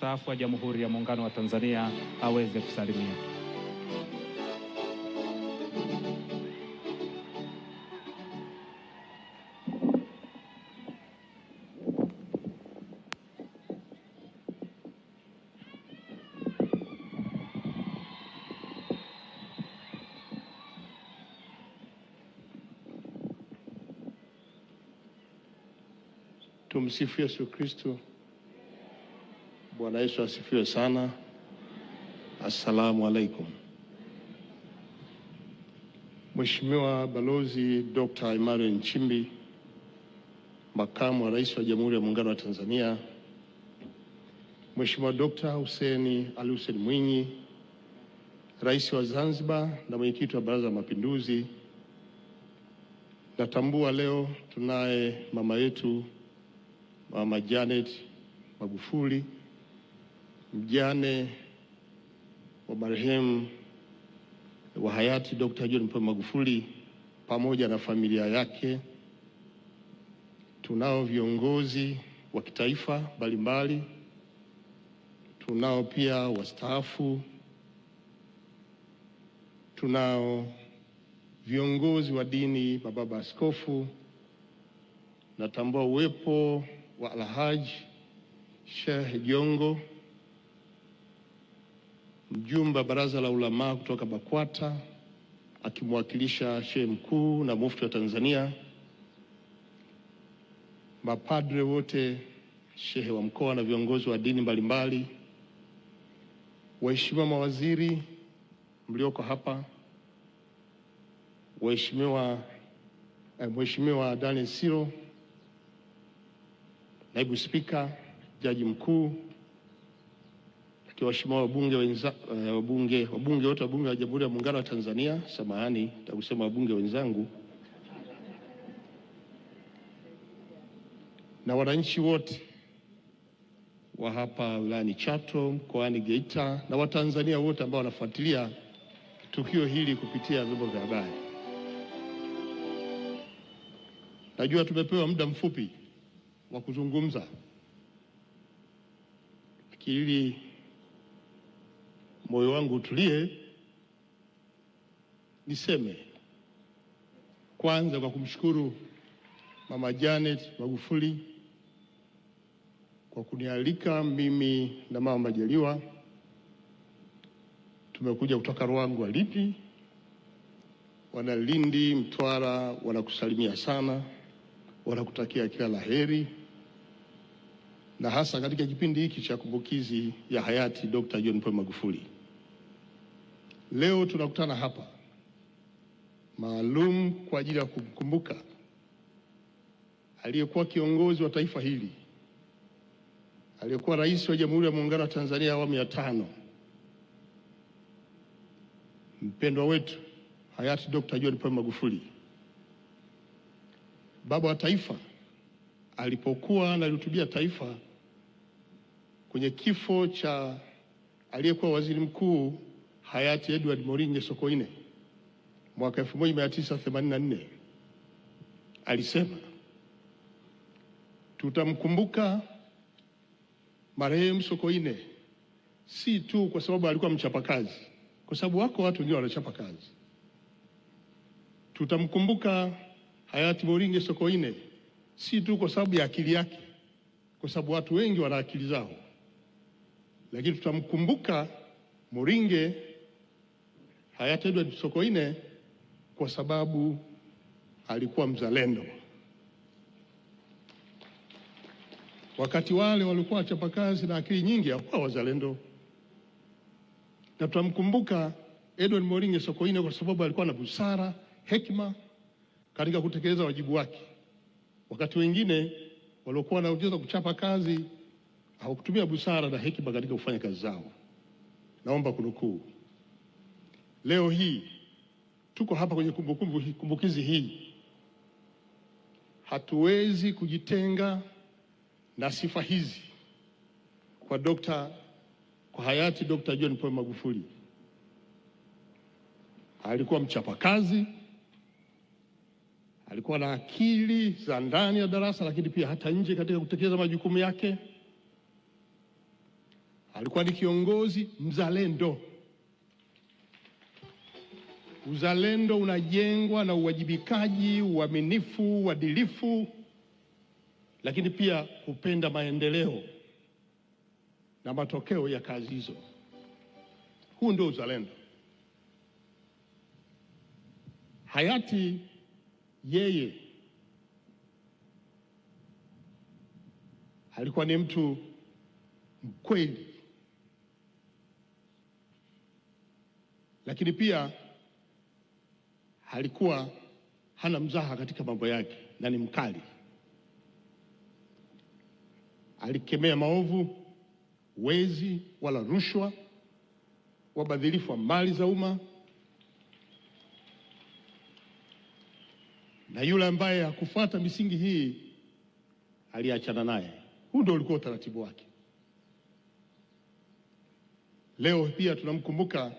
Mstaafu wa Jamhuri ya Muungano wa Tanzania aweze kusalimia. Tumsifu Yesu Kristo. Bwana Yesu asifiwe sana. Assalamu alaikum. Mheshimiwa Balozi Dr. Emmanuel Nchimbi, Makamu wa Rais wa Jamhuri ya Muungano wa Tanzania, Mheshimiwa Dr. Hussein Ali Hussein Mwinyi, Rais wa Zanzibar na Mwenyekiti wa Baraza la Mapinduzi, natambua leo tunaye mama yetu Mama Janet Magufuli, mjane wa marehemu wa hayati Dr. John Pombe Magufuli pamoja na familia yake. Tunao viongozi wa kitaifa mbalimbali, tunao pia wastaafu, tunao viongozi wa dini, mababa askofu. Natambua uwepo wa Alhaji Sheikh Jongo, mjumbe wa Baraza la Ulama kutoka BAKWATA akimwakilisha Sheikh Mkuu na Mufti wa Tanzania, mapadre wote, shehe wa mkoa na viongozi wa dini mbalimbali, waheshimiwa mawaziri mlioko hapa, Mheshimiwa Daniel Siro, Naibu Spika, Jaji Mkuu, waheshimiwa wabunge wote, wabunge wa Jamhuri ya Muungano wa Tanzania, samahani nitakusema wabunge wenzangu, na wananchi wote wa hapa wilayani Chato, mkoani Geita, na Watanzania wote ambao wanafuatilia tukio hili kupitia vyombo vya habari. Najua tumepewa muda mfupi wa kuzungumza, lakini moyo wangu utulie, niseme kwanza kwa kumshukuru Mama Janet Magufuli kwa kunialika mimi na Mama Majaliwa. Tumekuja kutoka Ruangwa, Lindi, wana Lindi, Mtwara wanakusalimia sana, wanakutakia kila laheri, na hasa katika kipindi hiki cha kumbukizi ya hayati Dr. John Pombe Magufuli. Leo tunakutana hapa maalum kwa ajili ya kumkumbuka aliyekuwa kiongozi wa taifa hili, aliyekuwa rais wa Jamhuri ya Muungano wa Tanzania awamu ya 5, mpendwa wetu hayati Dr. John Pombe Magufuli, baba wa taifa, alipokuwa analihutubia taifa kwenye kifo cha aliyekuwa waziri mkuu hayati Edward Moringe Sokoine mwaka 1984, alisema tutamkumbuka marehemu Sokoine si tu kwa sababu alikuwa mchapakazi, kwa sababu wako watu ndio wanachapa kazi. Tutamkumbuka hayati Moringe Sokoine si tu kwa sababu ya akili yake, kwa sababu watu wengi wana akili zao, lakini tutamkumbuka Moringe, hayati Edward Sokoine, kwa sababu alikuwa mzalendo. Wakati wale walikuwa wachapakazi na akili nyingi, hawakuwa wazalendo. Na tutamkumbuka Edward Moringe Sokoine kwa sababu alikuwa na busara, hekima katika kutekeleza wajibu wake. Wakati wengine waliokuwa na uwezo kuchapa kazi hawakutumia busara na hekima katika kufanya kazi zao. Naomba kunukuu, leo hii tuko hapa kwenye kumbukizi hii, hatuwezi kujitenga na sifa hizi kwa hayati Dr. John Pombe Magufuli. Alikuwa mchapakazi, alikuwa na akili za ndani ya darasa, lakini pia hata nje katika kutekeleza majukumu yake. Alikuwa ni kiongozi mzalendo. Uzalendo unajengwa na uwajibikaji, uaminifu, uadilifu, lakini pia kupenda maendeleo na matokeo ya kazi hizo. Huu ndio uzalendo. Hayati yeye alikuwa ni mtu mkweli, lakini pia alikuwa hana mzaha katika mambo yake na ni mkali. Alikemea maovu, wezi wala rushwa, wabadhirifu wa mali za umma, na yule ambaye hakufuata misingi hii aliachana naye. Huu ndio ulikuwa utaratibu wake. Leo pia tunamkumbuka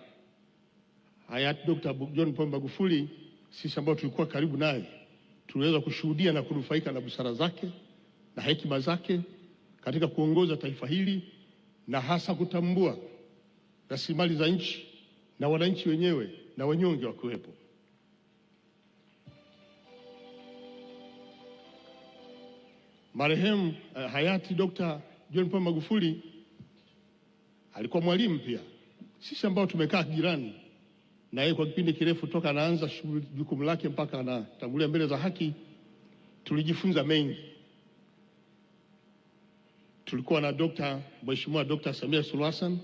hayati Dr. John Pombe Magufuli. Sisi ambao tulikuwa karibu naye tuliweza kushuhudia na kunufaika na busara zake na hekima zake katika kuongoza taifa hili, na hasa kutambua rasilimali za nchi na wananchi wenyewe na wanyonge wakiwepo. Marehemu hayati Dr. John Pombe Magufuli alikuwa mwalimu pia. Sisi ambao tumekaa jirani na yeye kwa kipindi kirefu toka anaanza jukumu lake mpaka anatangulia mbele za haki, tulijifunza mengi. Tulikuwa na Mheshimiwa Dr. Samia Suluhu Hassan,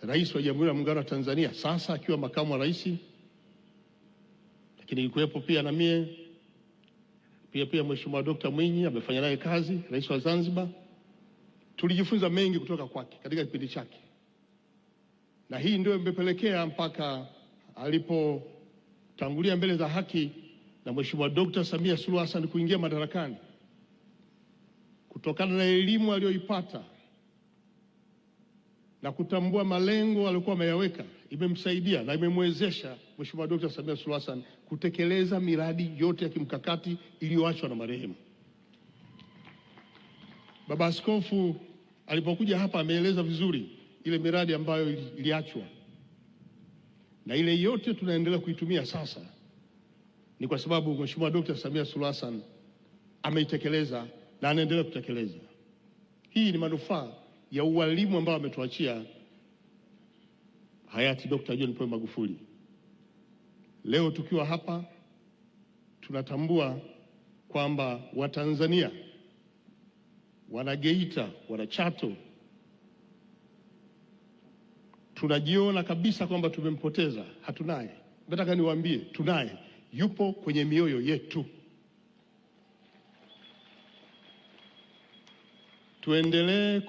Rais wa Jamhuri ya Muungano wa Tanzania, sasa akiwa makamu wa rais, lakini ilikuwepo pia na mie pia Mheshimiwa Dr. Mwinyi amefanya naye kazi, Rais wa Zanzibar. Tulijifunza mengi kutoka kwake katika kipindi chake, na hii ndio imepelekea mpaka alipotangulia mbele za haki na Mheshimiwa Dr. Samia Suluhu Hassan kuingia madarakani, kutokana na elimu aliyoipata na kutambua malengo aliyokuwa ameyaweka, imemsaidia na imemwezesha Mheshimiwa Dr. Samia Suluhu Hassan kutekeleza miradi yote ya kimkakati iliyoachwa na marehemu. Baba Askofu alipokuja hapa ameeleza vizuri ile miradi ambayo iliachwa, na ile yote tunaendelea kuitumia sasa ni kwa sababu Mheshimiwa Dr. Samia Suluhu Hassan ameitekeleza na anaendelea kutekeleza. Hii ni manufaa ya ualimu ambao ametuachia hayati Dr. John Pombe Magufuli. Leo tukiwa hapa tunatambua kwamba Watanzania, Wanageita, Wanachato, tunajiona kabisa kwamba tumempoteza. Hatunaye. Nataka niwaambie tunaye, yupo kwenye mioyo yetu. Tuendelee